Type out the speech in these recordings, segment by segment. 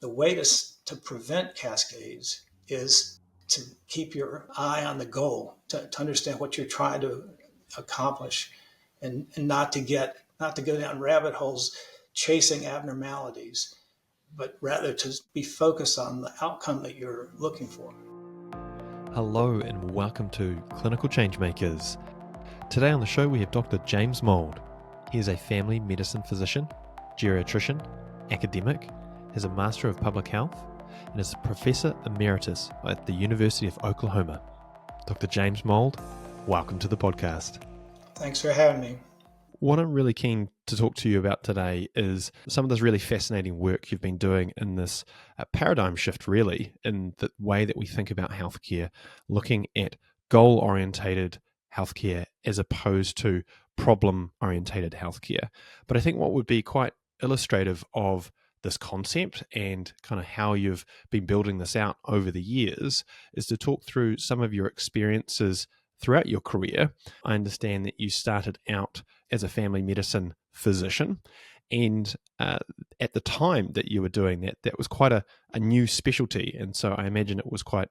the way to prevent cascades is to keep your eye on the goal, to understand what you're trying to accomplish, and not to go down rabbit holes chasing abnormalities, but rather to be focused on the outcome that you're looking for. Hello and welcome to Clinical Changemakers. Today on the show we have Dr. James Mould. He is a family medicine physician, geriatrician, academic, has a Master of Public Health, and is a Professor Emeritus at the University of Oklahoma. Dr. James Mould, welcome to the podcast. Thanks for having me. What I'm really keen to talk to you about today is some of this really fascinating work you've been doing in this paradigm shift, really, in the way that we think about healthcare, looking at goal-orientated healthcare as opposed to problem-orientated healthcare. But I think what would be quite illustrative of this concept and kind of how you've been building this out over the years is to talk through some of your experiences throughout your career. I understand that you started out as a family medicine physician, and at the time that you were doing that, that was quite a new specialty. And so I imagine it was quite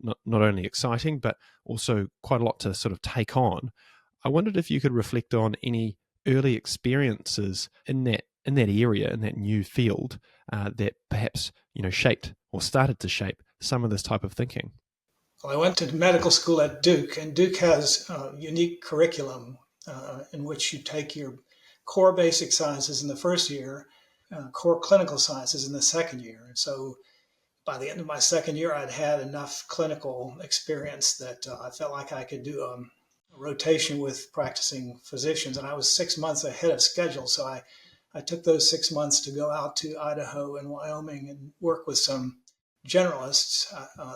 not only exciting, but also quite a lot to sort of take on. I wondered if you could reflect on any early experiences in that area, in that new field, that perhaps shaped or started to shape some of this type of thinking. Well, I went to medical school at Duke, and Duke has a unique curriculum in which you take your core basic sciences in the first year, core clinical sciences in the second year. And so by the end of my second year, I'd had enough clinical experience that I felt like I could do a rotation with practicing physicians. And I was 6 months ahead of schedule. So I took those 6 months to go out to Idaho and Wyoming and work with some generalists.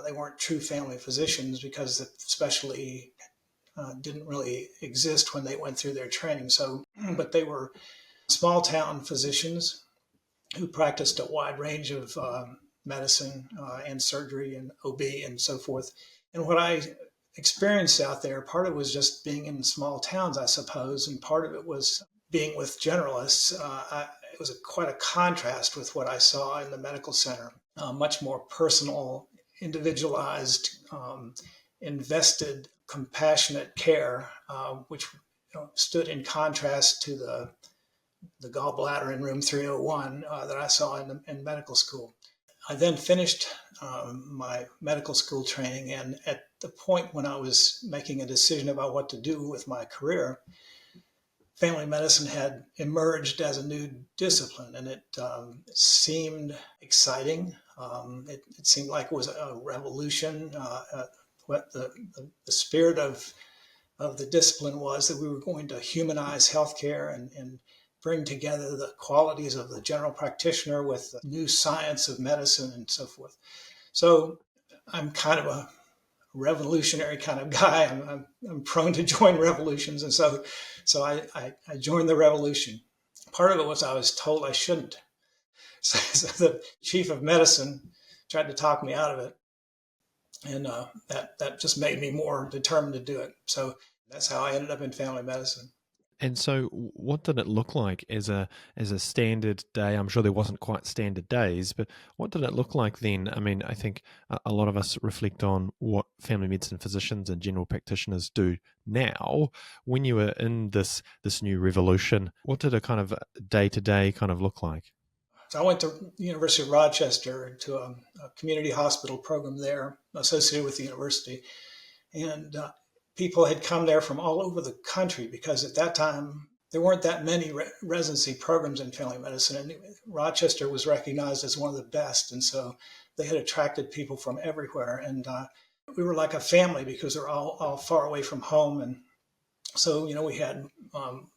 They weren't true family physicians because the specialty didn't really exist when they went through their training. So, but they were small town physicians who practiced a wide range of medicine and surgery and OB and so forth. And what I experienced out there, part of it was just being in small towns, I suppose, and part of it was being with generalists. It was quite a contrast with what I saw in the medical center. Much more personal, individualized, invested, compassionate care, which stood in contrast to the gallbladder in room 301 that I saw in medical school. I then finished my medical school training, and at the point when I was making a decision about what to do with my career, family medicine had emerged as a new discipline, and it seemed exciting. It seemed like it was a revolution. What the spirit of the discipline was that we were going to humanize healthcare and bring together the qualities of the general practitioner with the new science of medicine and so forth. So I'm kind of a revolutionary kind of guy. I'm prone to join revolutions, and so I joined the revolution. Part of it was I was told I shouldn't. So the chief of medicine tried to talk me out of it, and that just made me more determined to do it. So that's how I ended up in family medicine. And so what did it look like as a standard day? I'm sure there wasn't quite standard days, but what did it look like then? I mean, I think a lot of us reflect on what family medicine physicians and general practitioners do now. When you were in this new revolution, what did a kind of day-to-day kind of look like? So I went to the University of Rochester to a community hospital program there associated with the university. And people had come there from all over the country because at that time, there weren't that many residency programs in family medicine. And Rochester was recognized as one of the best. And so they had attracted people from everywhere. And we were like a family because they're all far away from home. And so, we had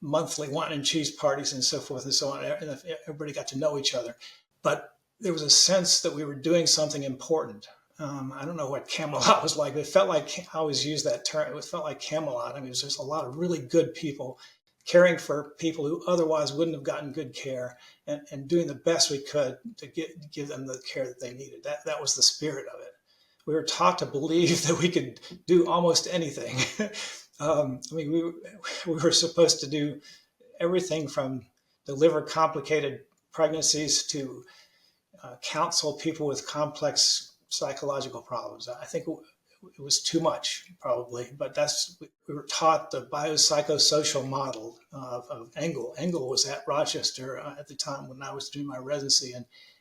monthly wine and cheese parties and so forth and so on. And everybody got to know each other. But there was a sense that we were doing something important. I don't know what Camelot was like, but it felt like, I always use that term, it felt like Camelot. I mean, it was just a lot of really good people caring for people who otherwise wouldn't have gotten good care and doing the best we could to give them the care that they needed. That was the spirit of it. We were taught to believe that we could do almost anything. We were supposed to do everything from deliver complicated pregnancies to counsel people with complex psychological problems. I think it was too much, probably, but we were taught the biopsychosocial model of Engel. Engel was at Rochester at the time when I was doing my residency,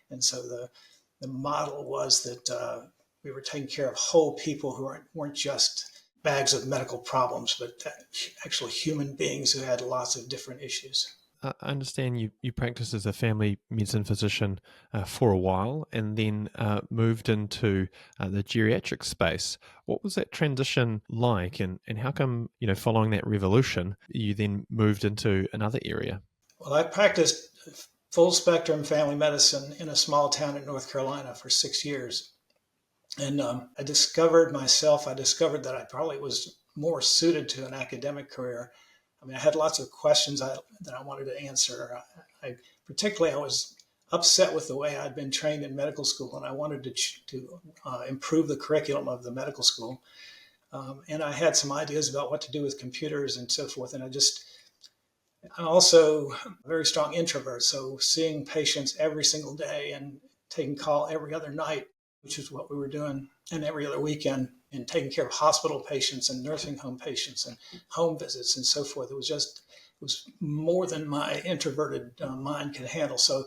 and so the model was that we were taking care of whole people who weren't just bags of medical problems, but actually human beings who had lots of different issues. I understand you practiced as a family medicine physician for a while and then moved into the geriatric space. What was that transition like, and how come, following that revolution, you then moved into another area? Well, I practiced full spectrum family medicine in a small town in North Carolina for 6 years. And I discovered that I probably was more suited to an academic career. I mean, I had lots of questions that I wanted to answer. I was upset with the way I'd been trained in medical school, and I wanted to improve the curriculum of the medical school. And I had some ideas about what to do with computers and so forth. And I'm also a very strong introvert, so seeing patients every single day and taking call every other night, which is what we were doing, and every other weekend, and taking care of hospital patients and nursing home patients and home visits and so forth. It was more than my introverted mind could handle. So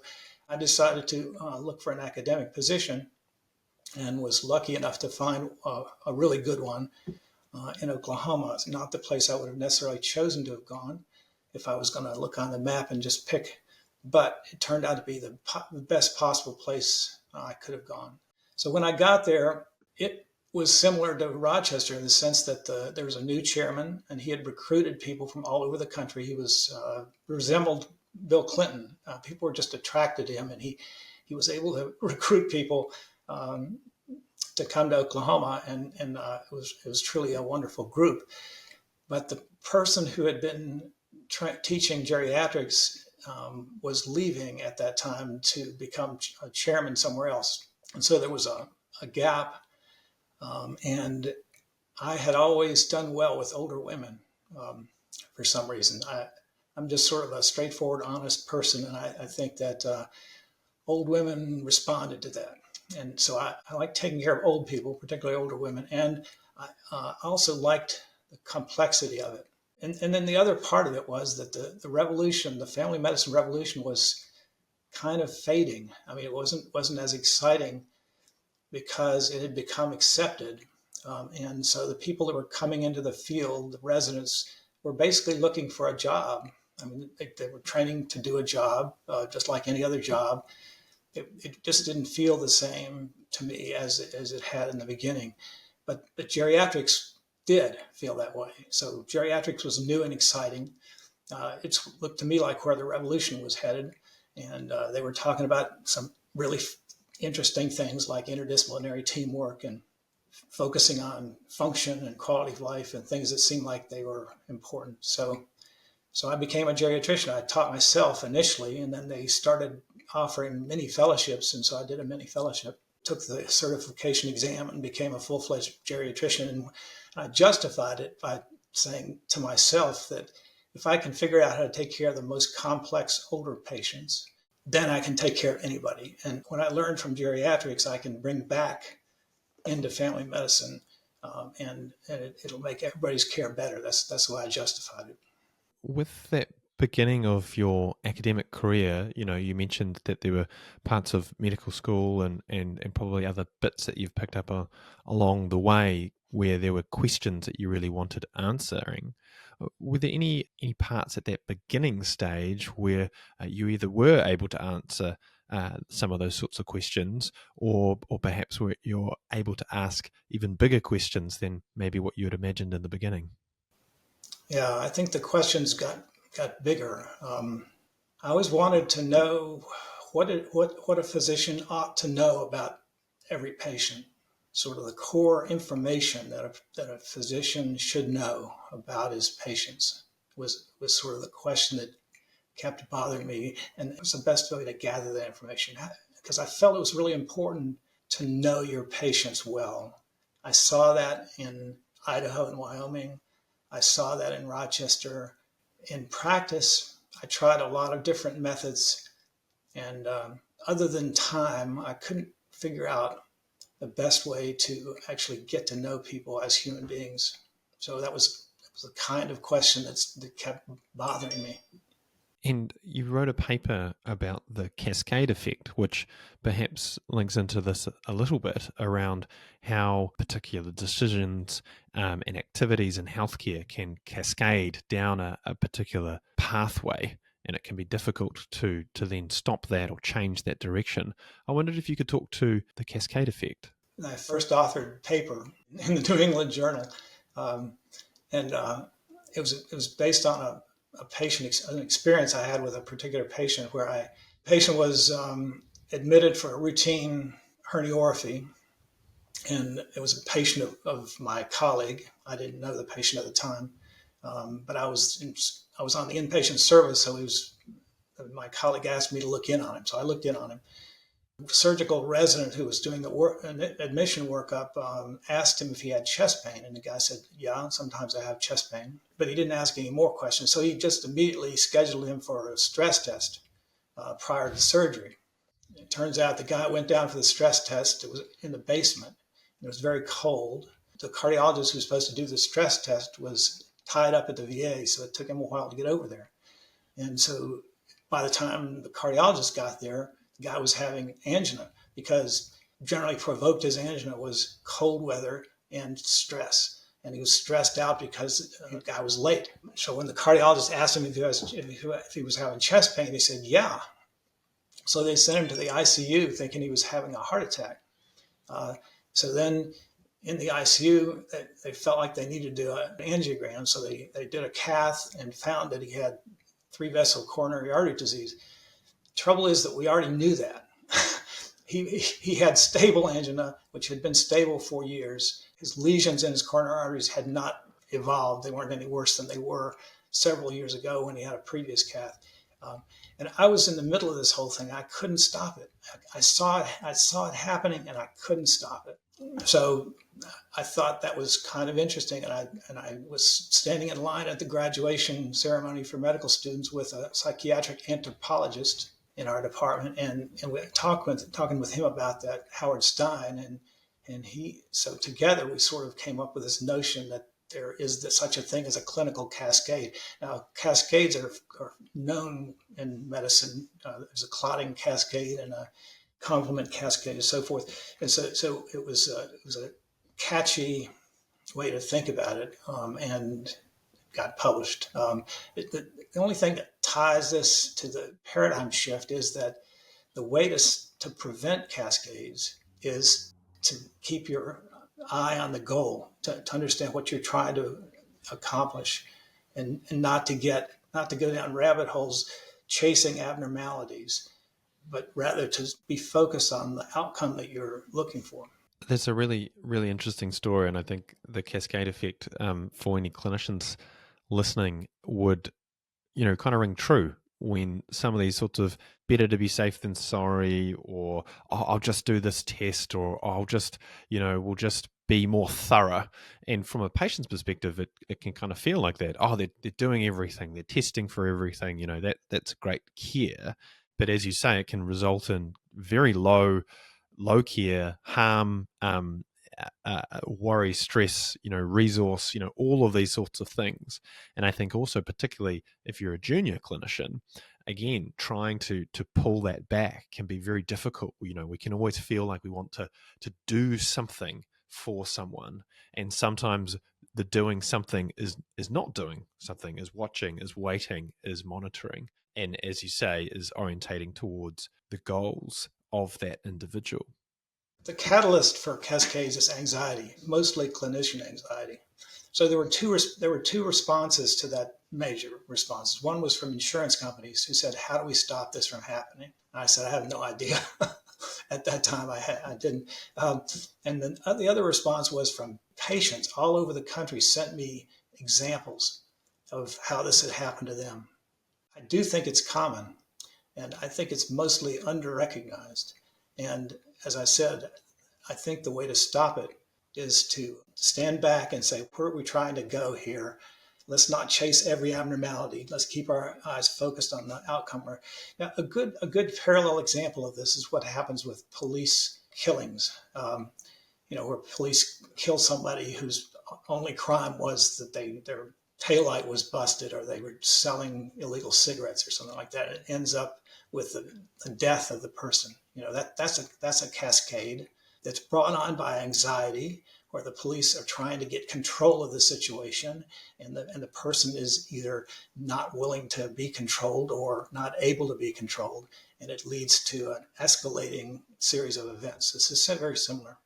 I decided to look for an academic position, and was lucky enough to find a really good one in Oklahoma. It's not the place I would have necessarily chosen to have gone if I was going to look on the map and just pick, but it turned out to be the best possible place I could have gone. So when I got there, it was similar to Rochester in the sense that there was a new chairman, and he had recruited people from all over the country. He resembled Bill Clinton. People were just attracted to him, and he was able to recruit people to come to Oklahoma, and it was truly a wonderful group. But the person who had been teaching geriatrics was leaving at that time to become a chairman somewhere else. And so there was a gap. And I had always done well with older women for some reason. I'm just sort of a straightforward, honest person. And I think that old women responded to that. And so I like taking care of old people, particularly older women. And I also liked the complexity of it. And then the other part of it was that the revolution, the family medicine revolution, was kind of fading. I mean, it wasn't as exciting because it had become accepted. And so the people that were coming into the field, the residents, were basically looking for a job. I mean, they were training to do a job, just like any other job. It just didn't feel the same to me as it had in the beginning. But geriatrics did feel that way. So geriatrics was new and exciting. It looked to me like where the revolution was headed. And they were talking about some really interesting things like interdisciplinary teamwork and focusing on function and quality of life and things that seemed like they were important. So I became a geriatrician. I taught myself initially, and then they started offering mini fellowships. And so I did a mini fellowship, took the certification exam, and became a full-fledged geriatrician. And I justified it by saying to myself that if I can figure out how to take care of the most complex older patients, then I can take care of anybody. And when I learned from geriatrics, I can bring back into family medicine, and it'll make everybody's care better. That's why I justified it. With that beginning of your academic career, you mentioned that there were parts of medical school and probably other bits that you've picked up along the way where there were questions that you really wanted answering. Were there any parts at that beginning stage where you either were able to answer some of those sorts of questions, or perhaps where you're able to ask even bigger questions than maybe what you had imagined in the beginning? Yeah, I think the questions got bigger. I always wanted to know what a physician ought to know about every patient, sort of the core information that a physician should know about his patients was sort of the question that kept bothering me, and it was the best way to gather that information because I felt it was really important to know your patients well. I saw that in Idaho and Wyoming. I saw that in Rochester. In practice, I tried a lot of different methods, and other than time, I couldn't figure out the best way to actually get to know people as human beings. So that was the kind of question that kept bothering me. And you wrote a paper about the cascade effect, which perhaps links into this a little bit around how particular decisions and activities in healthcare can cascade down a particular pathway, and it can be difficult to then stop that or change that direction. I wondered if you could talk to the cascade effect. I first authored a paper in the New England Journal, and it was based on an experience I had with a particular patient where patient was admitted for a routine herniorrhaphy, and it was a patient of my colleague. I didn't know the patient at the time, but I was on the inpatient service, so my colleague asked me to look in on him, so I looked in on him. Surgical resident who was doing the admission workup asked him if he had chest pain, and the guy said, "Yeah, sometimes I have chest pain," but he didn't ask any more questions. So he just immediately scheduled him for a stress test prior to surgery. It turns out the guy went down for the stress test. It was in the basement. It was very cold. The cardiologist who was supposed to do the stress test was tied up at the VA, so it took him a while to get over there. And so by the time the cardiologist got there, the guy was having angina, because generally provoked his angina was cold weather and stress. And he was stressed out because the guy was late. So when the cardiologist asked him if he was having chest pain, he said, "Yeah." So they sent him to the ICU thinking he was having a heart attack. So then in the ICU, they felt like they needed to do an angiogram. So they did a cath and found that he had 3-vessel coronary artery disease. Trouble is that we already knew that. He had stable angina, which had been stable for years. His lesions in his coronary arteries had not evolved. They weren't any worse than they were several years ago when he had a previous cath. And I was in the middle of this whole thing. I couldn't stop it. I saw it happening, and I couldn't stop it. So I thought that was kind of interesting, and I was standing in line at the graduation ceremony for medical students with a psychiatric anthropologist in our department, and we talking with him about that, Howard Stein, and so together we sort of came up with this notion that there is such a thing as a clinical cascade. Now, cascades are known in medicine. There's a clotting cascade and a complement cascade and so forth. And so it was a catchy way to think about it, and got published. The only thing that ties this to the paradigm shift is that the way to prevent cascades is to keep your eye on the goal, to understand what you're trying to accomplish, and not to go down rabbit holes chasing abnormalities, but rather to be focused on the outcome that you're looking for. That's a really, really interesting story, and I think the cascade effect, for any clinicians listening, would, kind of ring true when some of these sorts of better to be safe than sorry, or I'll just do this test, or I'll just, we'll just be more thorough. And from a patient's perspective, it can kind of feel like that. Oh, they're doing everything, they're testing for everything, that's great care. But as you say, it can result in very low care, harm, worry, stress, resource, all of these sorts of things. And I think also, particularly if you're a junior clinician, again, trying to pull that back can be very difficult. We can always feel like we want to do something for someone, and sometimes the doing something is not doing something, is watching, is waiting, is monitoring, and as you say, is orientating towards the goals of that individual. The catalyst for cascades is anxiety, mostly clinician anxiety. So there were two responses to that, major responses. One was from insurance companies who said, "How do we stop this from happening?" And I said, "I have no idea." At that time, I didn't. And then the other response was from patients all over the country, sent me examples of how this had happened to them. I do think it's common, and I think it's mostly under-recognized. And as I said, I think the way to stop it is to stand back and say, where are we trying to go here? let's not chase every abnormality. Let's keep our eyes focused on the outcome. Now, a good parallel example of this is what happens with police killings. Where police kill somebody whose only crime was that their taillight was busted, or they were selling illegal cigarettes or something like that. It ends up with the death of the person. That's a cascade that's brought on by anxiety, where the police are trying to get control of the situation, and the person is either not willing to be controlled or not able to be controlled, and it leads to an escalating series of events. This is very similar.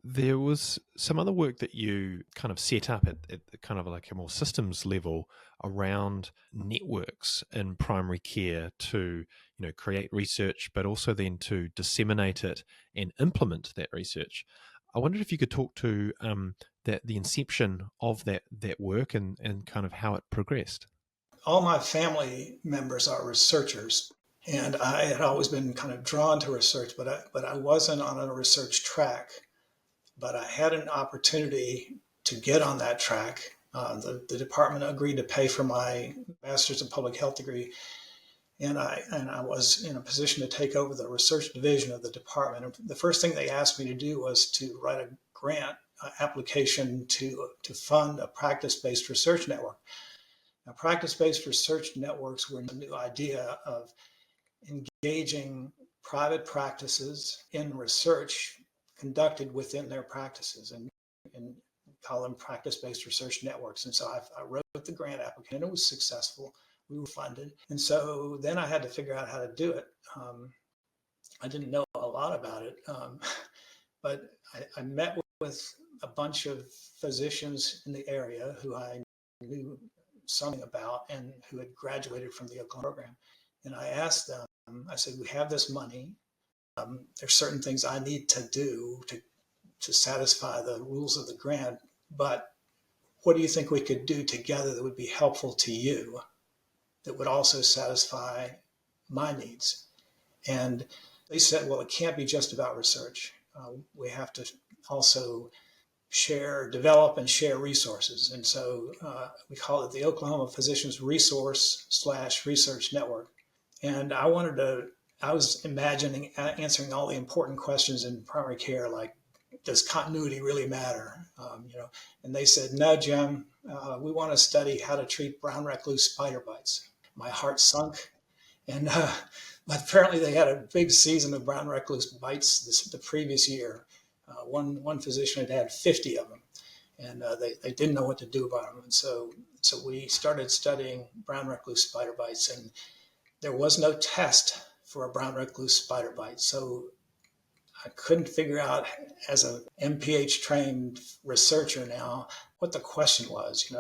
There was some other work that you kind of set up at kind of like a more systems level around networks in primary care to, create research, but also then to disseminate it and implement that research. I wondered if you could talk to the inception of that work and kind of how it progressed. All my family members are researchers, and I had always been kind of drawn to research, but I wasn't on a research track. But I had an opportunity to get on that track. The department agreed to pay for my master's in public health degree, and I was in a position to take over the research division of the department. And the first thing they asked me to do was to write a grant application to fund a practice-based research network. Now, practice-based research networks were a new idea of engaging private practices in research conducted within their practices, and call them practice-based research networks. And so I wrote the grant application. It was successful. We were funded. And so then I had to figure out how to do it. I didn't know a lot about it, but I met with a bunch of physicians in the area who I knew something about and who had graduated from the Oklahoma program. And I asked them, I said, we have this money. There's certain things I need to do to satisfy the rules of the grant, but what do you think we could do together that would be helpful to you, that would also satisfy my needs? And they said, well, it can't be just about research. We have to also develop and share resources. And so we call it the Oklahoma Physicians Resource/Research Network. And I was imagining answering all the important questions in primary care, like, does continuity really matter? And they said, no, Jim, we want to study how to treat brown recluse spider bites. My heart sunk. And but apparently they had a big season of brown recluse bites the previous year. One physician had 50 of them, and they didn't know what to do about them. And so we started studying brown recluse spider bites, and there was no test for a brown recluse spider bite. So I couldn't figure out, as a MPH trained researcher now, what the question was,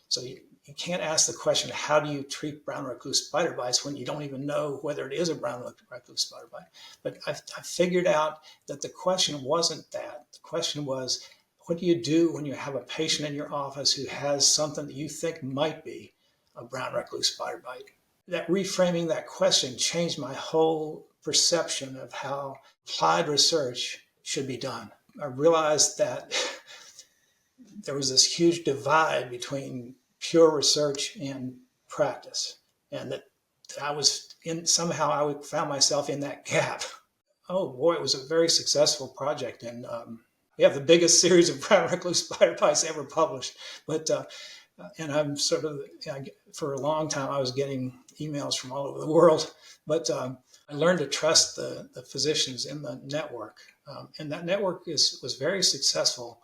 So you can't ask the question, how do you treat brown recluse spider bites, when you don't even know whether it is a brown recluse spider bite. But I figured out that the question wasn't that. The question was, what do you do when you have a patient in your office who has something that you think might be a brown recluse spider bite? That reframing that question changed my whole perception of how applied research should be done. I realized that there was this huge divide between pure research and practice, and that I was somehow I found myself in that gap. Oh boy, it was a very successful project, and we have the biggest series of brown recluse spider bites ever published. But and I'm sort of, for a long time, I was getting emails from all over the world, but I learned to trust the physicians in the network, and that network was very successful.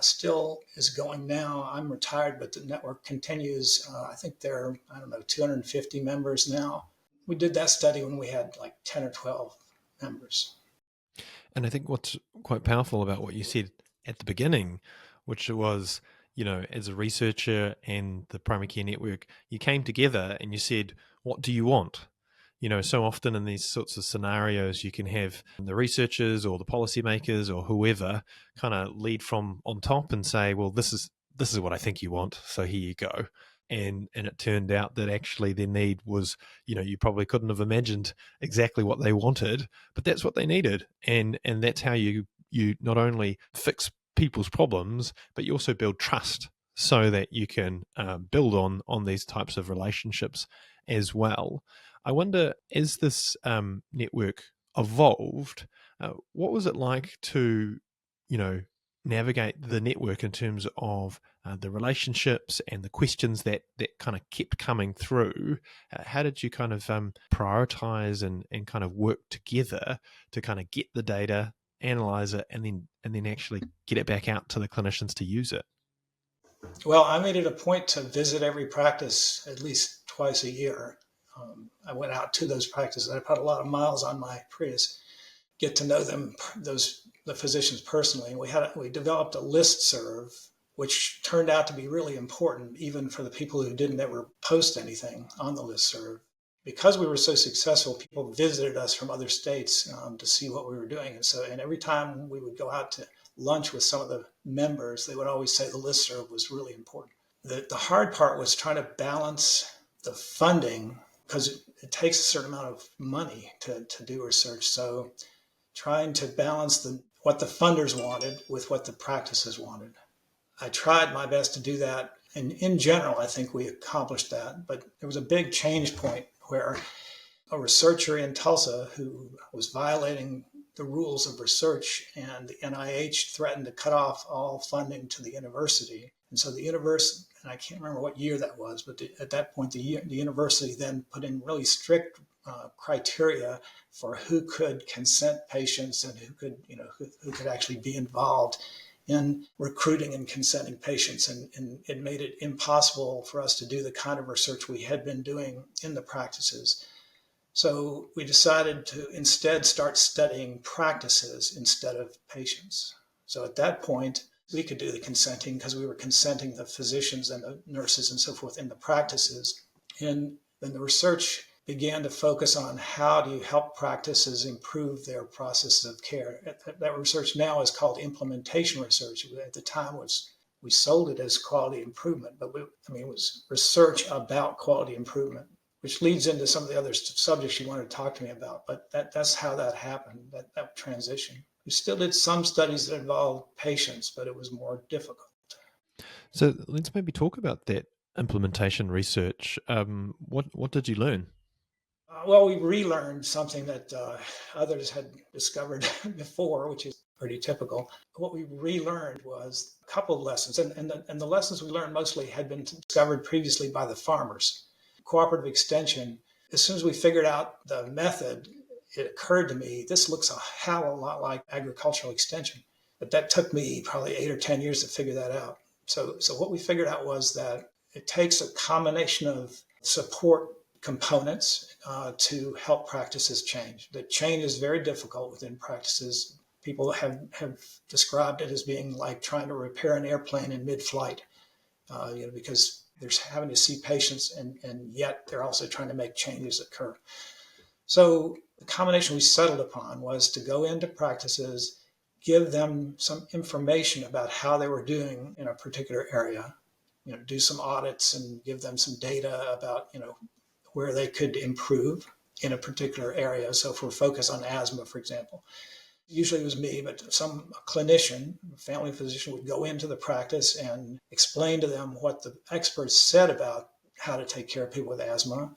Still is going now. I'm retired, but the network continues. I think there are, 250 members now. We did that study when we had like 10 or 12 members. And I think what's quite powerful about what you said at the beginning, which was, as a researcher and the primary care network, you came together and you said, what do you want? So often in these sorts of scenarios, you can have the researchers or the policymakers or whoever kind of lead from on top and say, well, this is what I think you want, so here you go. And it turned out that actually their need was, you probably couldn't have imagined exactly what they wanted, but that's what they needed. And that's how you not only fix people's problems, but you also build trust so that you can build on these types of relationships as well. I wonder, as this network evolved, what was it like to, navigate the network in terms of the relationships and the questions that kind of kept coming through? How did you kind of prioritize and kind of work together to kind of get the data, analyze it, and then actually get it back out to the clinicians to use it? Well, I made it a point to visit every practice at least twice a year. I went out to those practices. I put a lot of miles on my Prius, get to know them, the physicians personally. And we developed a listserv, which turned out to be really important, even for the people who didn't ever post anything on the listserv. Because we were so successful, people visited us from other states to see what we were doing. And every time we would go out to lunch with some of the members, they would always say the listserv was really important. The hard part was trying to balance the funding, because it takes a certain amount of money to do research. So trying to balance what the funders wanted with what the practices wanted. I tried my best to do that. And in general, I think we accomplished that. But there was a big change point where a researcher in Tulsa who was violating the rules of research, and the NIH threatened to cut off all funding to the university. And so the university, and I can't remember what year that was, but at that point, the university then put in really strict criteria for who could consent patients and who could actually be involved in recruiting and consenting patients. And it made it impossible for us to do the kind of research we had been doing in the practices. So we decided to instead start studying practices instead of patients. So at that point, we could do the consenting because we were consenting the physicians and the nurses and so forth in the practices. And then the research began to focus on how do you help practices improve their processes of care. That research now is called implementation research. At the time, we sold it as quality improvement, but it was research about quality improvement, which leads into some of the other subjects you wanted to talk to me about. But that's how that happened, that transition. We still did some studies that involved patients, but it was more difficult. So let's maybe talk about that implementation research. What did you learn? Well, we relearned something that others had discovered before, which is pretty typical. What we relearned was a couple of lessons, and the lessons we learned mostly had been discovered previously by the farmers. Cooperative extension, as soon as we figured out the method, it occurred to me, this looks a hell of a lot like agricultural extension. But that took me probably 8 or 10 years to figure that out. So what we figured out was that it takes a combination of support components to help practices change. The change is very difficult within practices. People have described it as being like trying to repair an airplane in mid-flight, because they're having to see patients and yet they're also trying to make changes occur. So the combination we settled upon was to go into practices, give them some information about how they were doing in a particular area, do some audits and give them some data about, where they could improve in a particular area. So if we're focused on asthma, for example, usually it was me, but some clinician, family physician would go into the practice and explain to them what the experts said about how to take care of people with asthma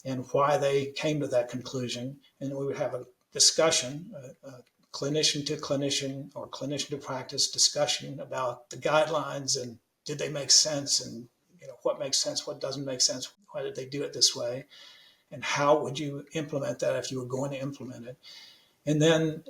and why they came to that conclusion. And we would have a discussion, a clinician to clinician or clinician to practice discussion about the guidelines and did they make sense, and what makes sense, what doesn't make sense, why did they do it this way, and how would you implement that if you were going to implement it. And then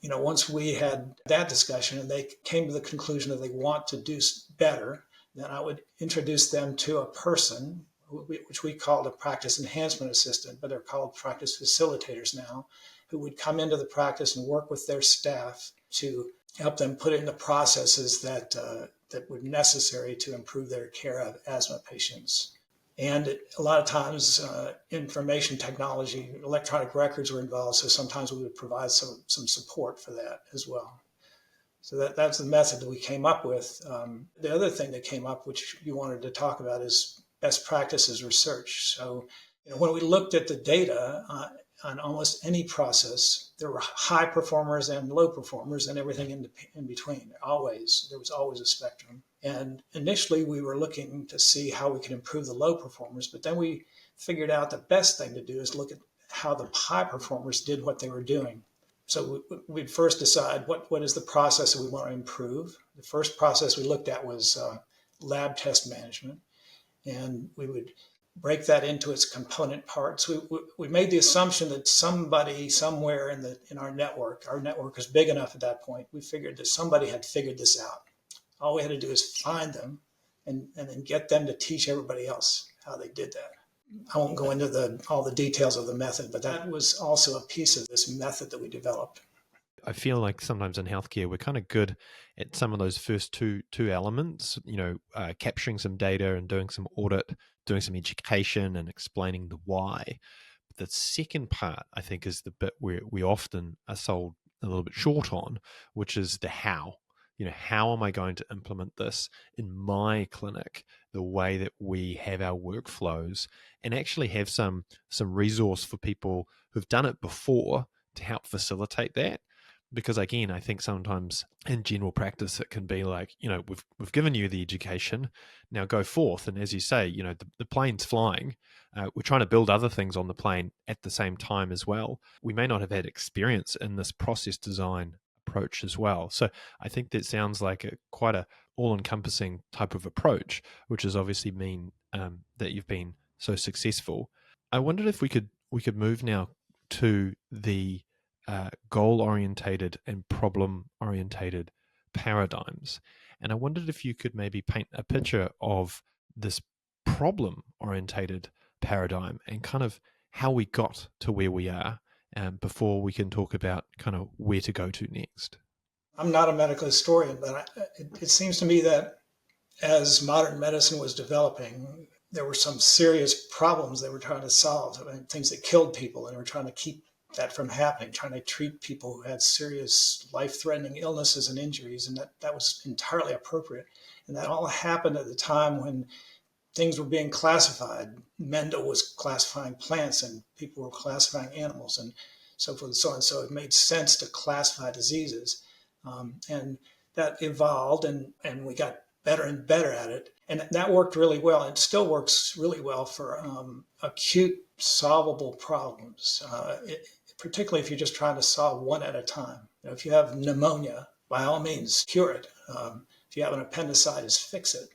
once we had that discussion and they came to the conclusion that they want to do better, then I would introduce them to a person, which we called a practice enhancement assistant, but they're called practice facilitators now, who would come into the practice and work with their staff to help them put in the processes that were necessary to improve their care of asthma patients. And a lot of times information technology, electronic records were involved, so sometimes we would provide some support for that as well. So that's the method that we came up with. The other thing that came up, which you wanted to talk about, is best practices research. So when we looked at the data on almost any process, there were high performers and low performers and everything in between. There was always a spectrum. And initially we were looking to see how we could improve the low performers, but then we figured out the best thing to do is look at how the high performers did what they were doing. So we'd first decide what is the process that we want to improve. The first process we looked at was lab test management, and we would break that into its component parts. We made the assumption that somebody somewhere in our network was big enough at that point, we figured that somebody had figured this out. All we had to do is find them and then get them to teach everybody else how they did that. I won't go into all the details of the method, but that was also a piece of this method that we developed. I feel like sometimes in healthcare we're kind of good at some of those first two elements, capturing some data and doing some audit, doing some education and explaining the why. But the second part, I think, is the bit where we often are sold a little bit short on, which is the how. How am I going to implement this in my clinic, the way that we have our workflows, and actually have some resource for people who've done it before to help facilitate that. Because again, I think sometimes in general practice, it can be like, we've given you the education, now go forth. And as you say, the plane's flying. We're trying to build other things on the plane at the same time as well. We may not have had experience in this process design approach as well. So I think that sounds like quite a all-encompassing type of approach, which has obviously mean that you've been so successful. I wondered if we could move now to the goal-orientated and problem-orientated paradigms. And I wondered if you could maybe paint a picture of this problem-orientated paradigm and kind of how we got to where we are before we can talk about kind of where to go to next. I'm not a medical historian, but it seems to me that as modern medicine was developing, there were some serious problems they were trying to solve. Things that killed people, and they were trying to keep that from happening, trying to treat people who had serious life-threatening illnesses and injuries, and that was entirely appropriate. And that all happened at the time when things were being classified. Mendel was classifying plants and people were classifying animals and so forth and so on. So it made sense to classify diseases. And that evolved and we got better and better at it. And that worked really well. It still works really well for acute solvable problems, particularly if you're just trying to solve one at a time. If you have pneumonia, by all means, cure it. If you have an appendicitis, fix it.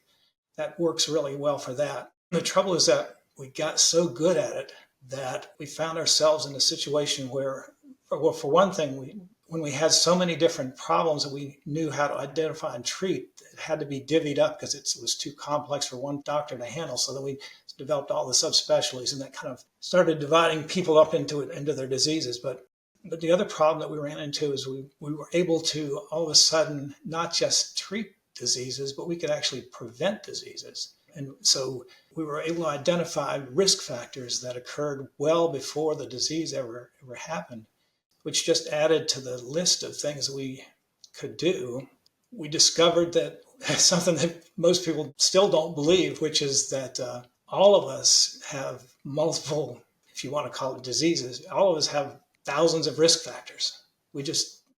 That works really well for that. The trouble is that we got so good at it that we found ourselves in a situation where, well, for one thing, when we had so many different problems that we knew how to identify and treat, it had to be divvied up because it was too complex for one doctor to handle. So then we developed all the subspecialties, and that kind of started dividing people up into their diseases. But the other problem that we ran into is we were able to all of a sudden not just treat diseases, but we could actually prevent diseases. And so we were able to identify risk factors that occurred well before the disease ever happened, which just added to the list of things we could do. We discovered that something that most people still don't believe, which is that all of us have multiple, if you want to call it diseases, all of us have thousands of risk factors. We're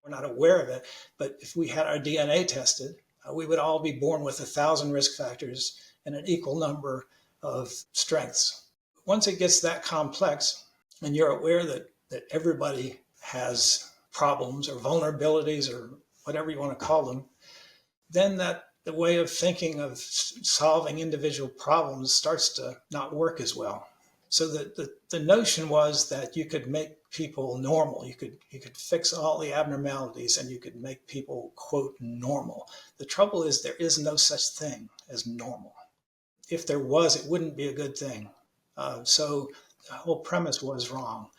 not aware of it. But if we had our DNA tested, we would all be born with 1,000 risk factors and an equal number of strengths. Once it gets that complex, and you're aware that everybody has problems or vulnerabilities or whatever you want to call them, then the way of thinking of solving individual problems starts to not work as well. So the notion was that you could make people normal. You could fix all the abnormalities and you could make people, quote, normal. The trouble is there is no such thing as normal. If there was, it wouldn't be a good thing. So the whole premise was wrong.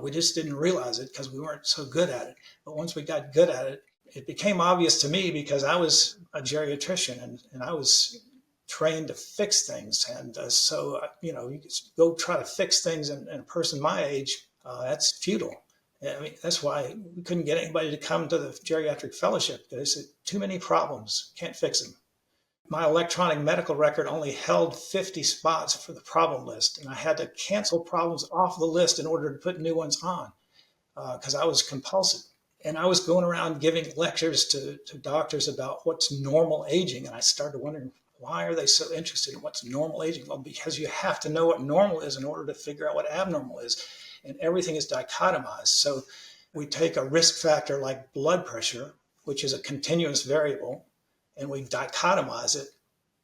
We just didn't realize it because we weren't so good at it. But once we got good at it, it became obvious to me because I was a geriatrician and I was trained to fix things. And so, you go try to fix things in a person my age, that's futile. I mean, that's why we couldn't get anybody to come to the geriatric fellowship. They said, too many problems, can't fix them. My electronic medical record only held 50 spots for the problem list, and I had to cancel problems off the list in order to put new ones on because I was compulsive. And I was going around giving lectures to doctors about what's normal aging. And I started wondering, why are they so interested in what's normal aging? Well, because you have to know what normal is in order to figure out what abnormal is. And everything is dichotomized. So we take a risk factor like blood pressure, which is a continuous variable, and we dichotomize it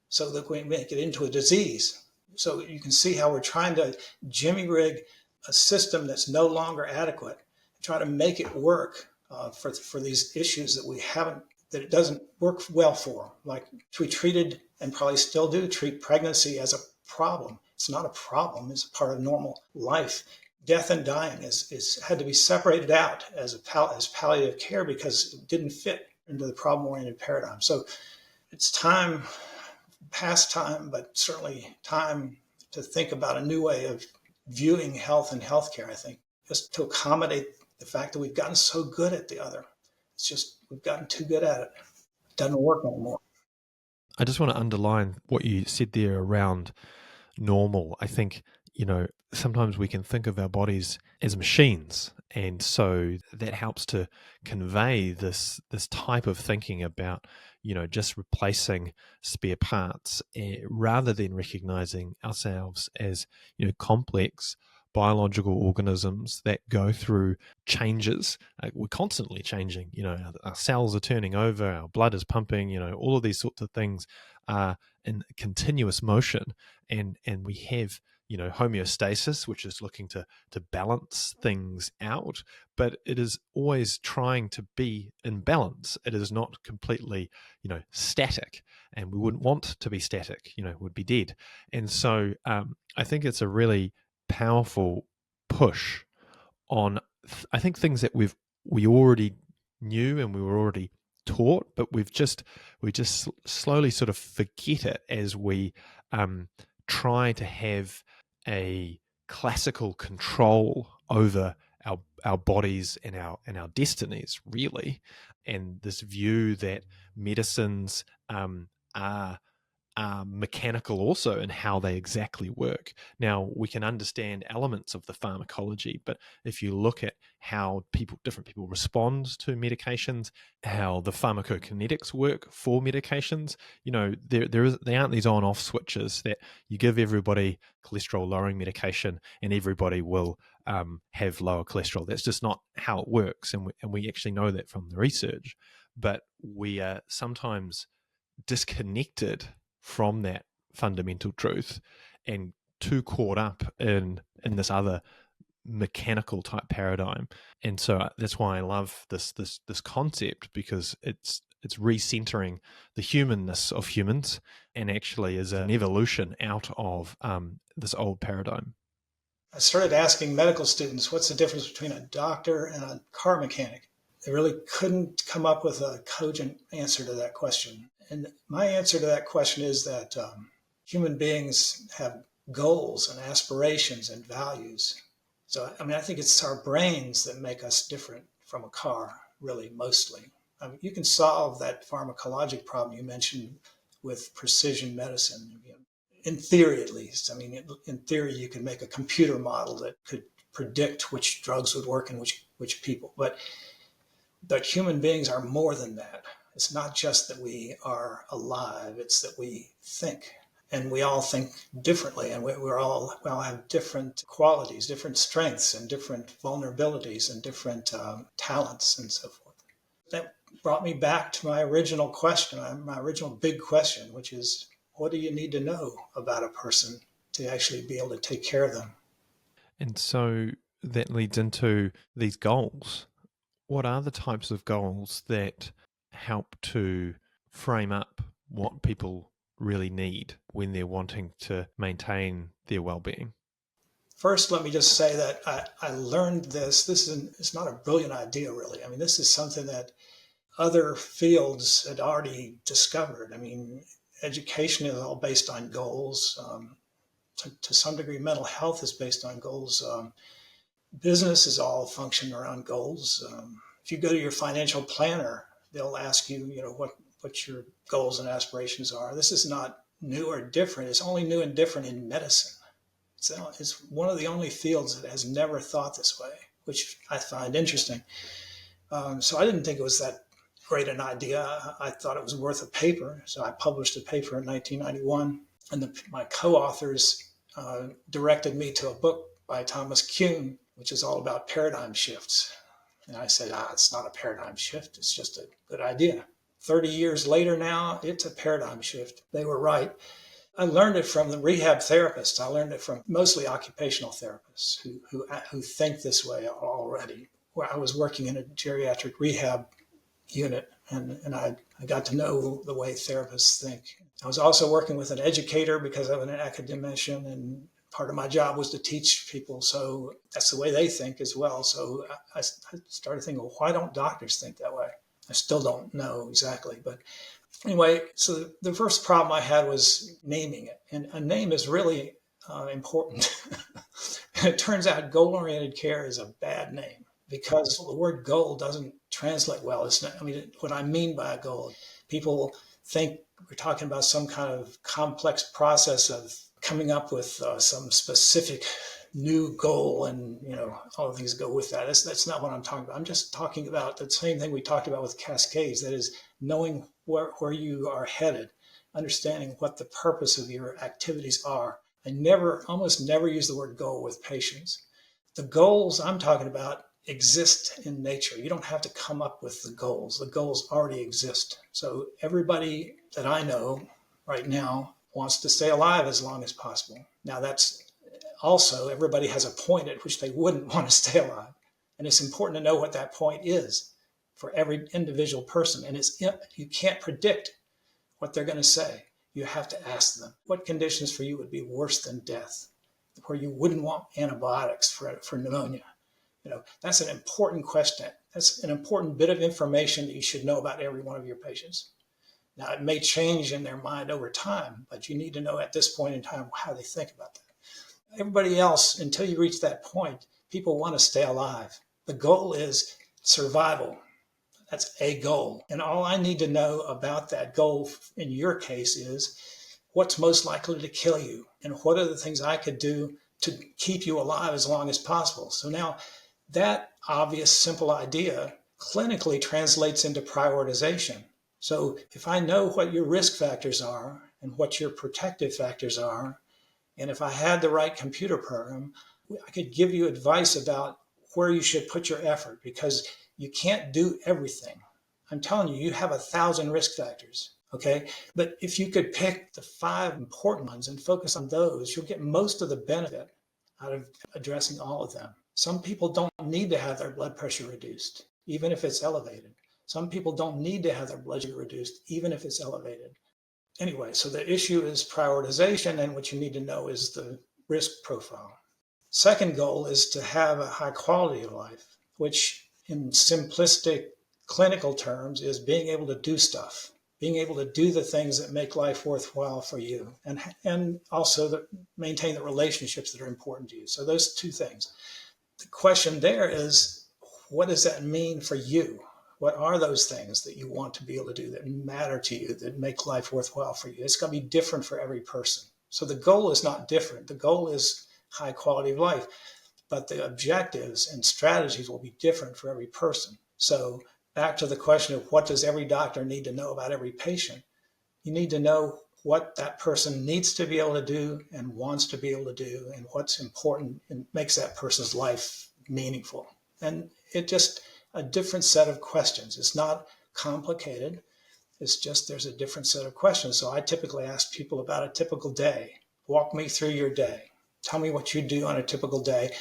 so that we make it into a disease. So you can see how we're trying to jimmy rig a system that's no longer adequate, try to make it work for these issues that we haven't, that it doesn't work well for. Like we treated, and probably still do, treat pregnancy as a problem. It's not a problem, it's a part of normal life. Death and dying is had to be separated out as palliative care because it didn't fit into the problem-oriented paradigm. So it's time, past time, but certainly time to think about a new way of viewing health and healthcare, I think, just to accommodate the fact that we've gotten so good at the other. It's just, we've gotten too good at it. It doesn't work anymore. I just want to underline what you said there around normal. I think, sometimes we can think of our bodies as machines. And so that helps to convey this type of thinking about, just replacing spare parts rather than recognizing ourselves as, complex biological organisms that go through changes. We're constantly changing. Our cells are turning over, our blood is pumping, all of these sorts of things are in continuous motion. And we have, homeostasis, which is looking to balance things out, but it is always trying to be in balance. It is not completely, static, and we wouldn't want to be static, would be dead. And so I think it's a really powerful push on, I think, things that we already knew and we were already taught, but we just slowly sort of forget it as we try to have a classical control over our bodies and our destinies, really, and this view that medicines are mechanical also in how they exactly work. Now, we can understand elements of the pharmacology, but if you look at how different people respond to medications, how the pharmacokinetics work for medications, they aren't these on-off switches that you give everybody cholesterol-lowering medication and everybody will have lower cholesterol. That's just not how it works, and we actually know that from the research. But we are sometimes disconnected from that fundamental truth and too caught up in this other mechanical type paradigm. And so that's why I love this concept, because it's recentering the humanness of humans and actually is an evolution out of this old paradigm. I started asking medical students, what's the difference between a doctor and a car mechanic? They really couldn't come up with a cogent answer to that question. And my answer to that question is that human beings have goals and aspirations and values. So, I think it's our brains that make us different from a car, really, mostly. You can solve that pharmacologic problem you mentioned with precision medicine, in theory at least. In theory, you can make a computer model that could predict which drugs would work in which people. But human beings are more than that. It's not just that we are alive, it's that we think. And we all think differently, and we all have different qualities, different strengths, and different vulnerabilities, and different talents, and so forth. That brought me back to my original question, my original big question, which is, what do you need to know about a person to actually be able to take care of them? And so that leads into these goals. What are the types of goals that help to frame up what people really need when they're wanting to maintain their well-being? First, let me just say that I learned this. It's not a brilliant idea, really. This is something that other fields had already discovered. Education is all based on goals. To some degree, mental health is based on goals. Business is all functioning around goals. If you go to your financial planner, they'll ask you, what your goals and aspirations are. This is not new or different. It's only new and different in medicine. It's one of the only fields that has never thought this way, which I find interesting. So I didn't think it was that great an idea. I thought it was worth a paper. So I published a paper in 1991, and my co-authors directed me to a book by Thomas Kuhn, which is all about paradigm shifts. And I said, it's not a paradigm shift. It's just a good idea. 30 years later now, it's a paradigm shift. They were right. I learned it from the rehab therapists. I learned it from mostly occupational therapists who think this way already. Where I was working in a geriatric rehab unit, and I got to know the way therapists think. I was also working with an educator because I'm an academician, and part of my job was to teach people. So that's the way they think as well. So I started thinking, well, why don't doctors think that way? I still don't know exactly. But anyway, so the first problem I had was naming it. And a name is really important. It turns out goal-oriented care is a bad name because the word goal doesn't translate well. It's not, what I mean by a goal, people think we're talking about some kind of complex process of coming up with some specific new goal, and all the things go with that. That's not what I'm talking about. I'm just talking about the same thing we talked about with cascades. That is, knowing where you are headed, understanding what the purpose of your activities are. I almost never use the word goal with patients. The goals I'm talking about exist in nature. You don't have to come up with the goals. The goals already exist. So everybody that I know right now wants to stay alive as long as possible. Now that's also, everybody has a point at which they wouldn't want to stay alive. And it's important to know what that point is for every individual person. And you can't predict what they're going to say. You have to ask them, what conditions for you would be worse than death, where you wouldn't want antibiotics for pneumonia? That's an important question. That's an important bit of information that you should know about every one of your patients. Now, it may change in their mind over time, but you need to know at this point in time how they think about that. Everybody else, until you reach that point, people want to stay alive. The goal is survival. That's a goal. And all I need to know about that goal in your case is what's most likely to kill you and what are the things I could do to keep you alive as long as possible. So now that obvious, simple idea clinically translates into prioritization. So if I know what your risk factors are and what your protective factors are, and if I had the right computer program, I could give you advice about where you should put your effort, because you can't do everything. I'm telling you, you have 1,000 risk factors, okay? But if you could pick the 5 important ones and focus on those, you'll get most of the benefit out of addressing all of them. Some people don't need to have their blood pressure reduced, even if it's elevated. Some people don't need to have their blood sugar reduced, even if it's elevated. Anyway, so the issue is prioritization, and what you need to know is the risk profile. Second goal is to have a high quality of life, which in simplistic clinical terms is being able to do stuff, being able to do the things that make life worthwhile for you, and also maintain the relationships that are important to you. So those 2 things. The question there is, what does that mean for you? What are those things that you want to be able to do that matter to you, that make life worthwhile for you? It's going to be different for every person. So the goal is not different. The goal is high quality of life, but the objectives and strategies will be different for every person. So back to the question of what does every doctor need to know about every patient? You need to know what that person needs to be able to do and wants to be able to do, and what's important and makes that person's life meaningful. And it just a different set of questions. It's not complicated. It's just there's a different set of questions. So I typically ask people about a typical day. Walk me through your day. Tell me what you do on a typical day.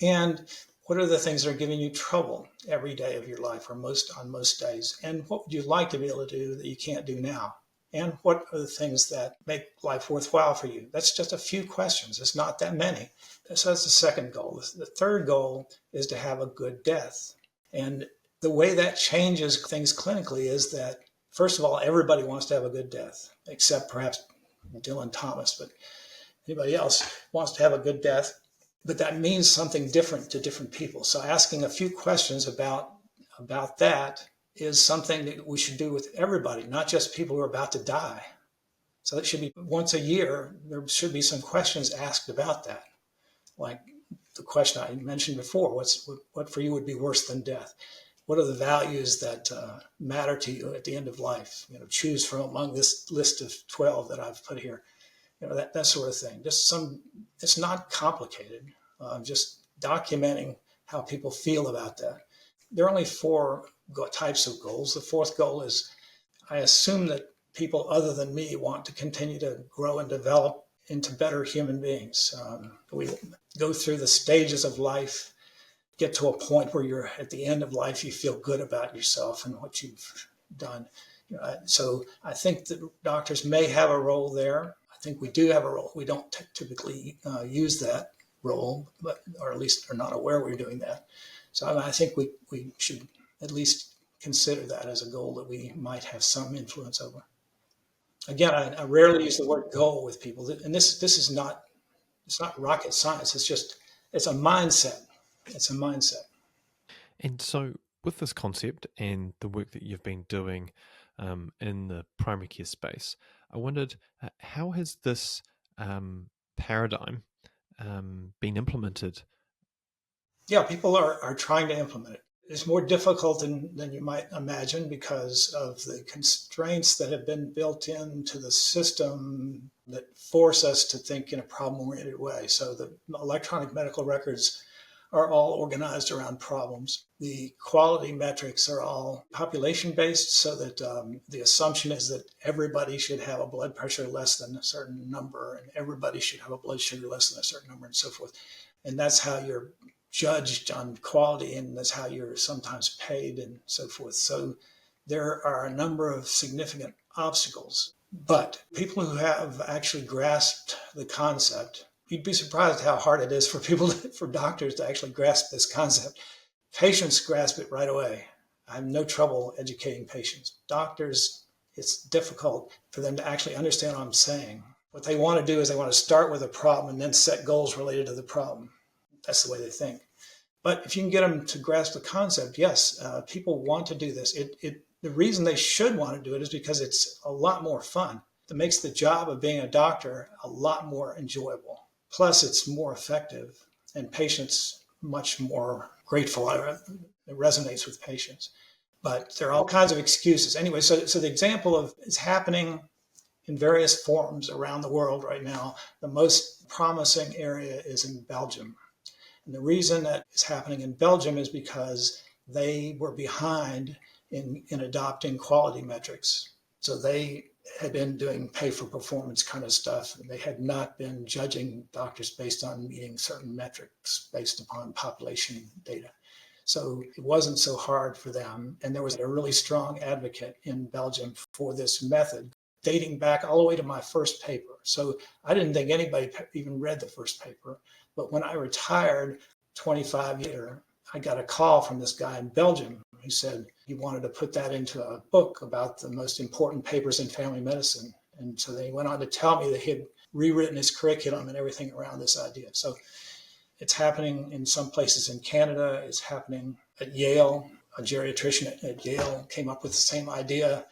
And what are the things that are giving you trouble every day of your life, or on most days? And what would you like to be able to do that you can't do now? And what are the things that make life worthwhile for you? That's just a few questions. It's not that many. So that's the second goal. The third goal is to have a good death. And the way that changes things clinically is that, first of all, everybody wants to have a good death, except perhaps Dylan Thomas, but anybody else wants to have a good death. But that means something different to different people. So asking a few questions about that is something that we should do with everybody, not just people who are about to die. So it should be once a year, there should be some questions asked about that. Like the question I mentioned before, what for you would be worse than death? What are the values that matter to you at the end of life? Choose from among this list of 12 that I've put here. That sort of thing. It's not complicated. Just documenting how people feel about that. There are only 4 types of goals. The 4th goal is, I assume that people other than me want to continue to grow and develop into better human beings. We go through the stages of life, get to a point where you're at the end of life, you feel good about yourself and what you've done. So I think that doctors may have a role there. I think we do have a role. We don't typically use that role, or at least are not aware we're doing that. So I think we should at least consider that as a goal that we might have some influence over. Again, I rarely use the word goal with people, and this is not, it's not rocket science. It's a mindset. It's a mindset. And so, with this concept and the work that you've been doing in the primary care space, I wondered, how has this paradigm been implemented? Yeah, people are trying to implement it. It's more difficult than you might imagine because of the constraints that have been built into the system that force us to think in a problem-oriented way. So the electronic medical records are all organized around problems. The quality metrics are all population-based, so that the assumption is that everybody should have a blood pressure less than a certain number, and everybody should have a blood sugar less than a certain number, and so forth. And that's how you're judged on quality, and that's how you're sometimes paid, and so forth. So there are a number of significant obstacles. But people who have actually grasped the concept, you'd be surprised how hard it is for doctors to actually grasp this concept. Patients grasp it right away. I have no trouble educating patients. Doctors, it's difficult for them to actually understand what I'm saying. What they want to do is they want to start with a problem and then set goals related to the problem. That's the way they think. But if you can get them to grasp the concept, yes, people want to do this. The reason they should want to do it is because it's a lot more fun. It makes the job of being a doctor a lot more enjoyable. Plus, it's more effective, and patients much more grateful. It resonates with patients. But there are all kinds of excuses. Anyway, so the example of it's happening in various forms around the world right now. The most promising area is in Belgium. And the reason that it's happening in Belgium is because they were behind in adopting quality metrics. So they had been doing pay for performance kind of stuff, and they had not been judging doctors based on meeting certain metrics based upon population data. So it wasn't so hard for them. And there was a really strong advocate in Belgium for this method, dating back all the way to my first paper. So I didn't think anybody even read the first paper. But when I retired 25 years later, I got a call from this guy in Belgium who said he wanted to put that into a book about the most important papers in family medicine. And so they went on to tell me that he had rewritten his curriculum and everything around this idea. So it's happening in some places in Canada. It's happening at Yale. A geriatrician at Yale came up with the same idea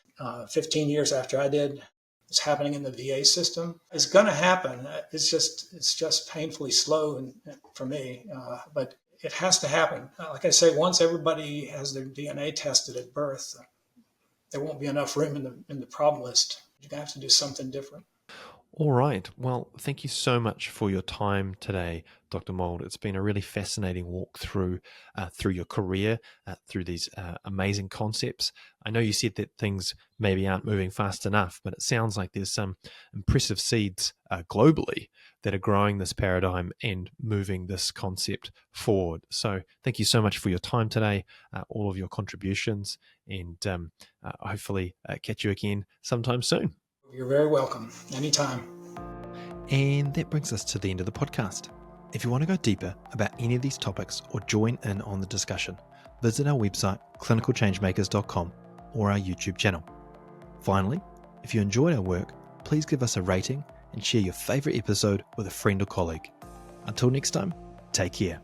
15 years after I did. It's happening in the VA system. It's going to happen. It's just painfully slow for me, but it has to happen. Like I say, once everybody has their DNA tested at birth, there won't be enough room in the problem list. You're going to have to do something different. All right. Well, thank you so much for your time today, Dr. Mould. It's been a really fascinating walk through your career, through these amazing concepts. I know you said that things maybe aren't moving fast enough, but it sounds like there's some impressive seeds globally that are growing this paradigm and moving this concept forward. So thank you so much for your time today, all of your contributions, and hopefully catch you again sometime soon. You're very welcome. Anytime. And that brings us to the end of the podcast. If you want to go deeper about any of these topics or join in on the discussion, visit our website, clinicalchangemakers.com, or our YouTube channel. Finally, if you enjoyed our work, please give us a rating and share your favorite episode with a friend or colleague. Until next time, take care.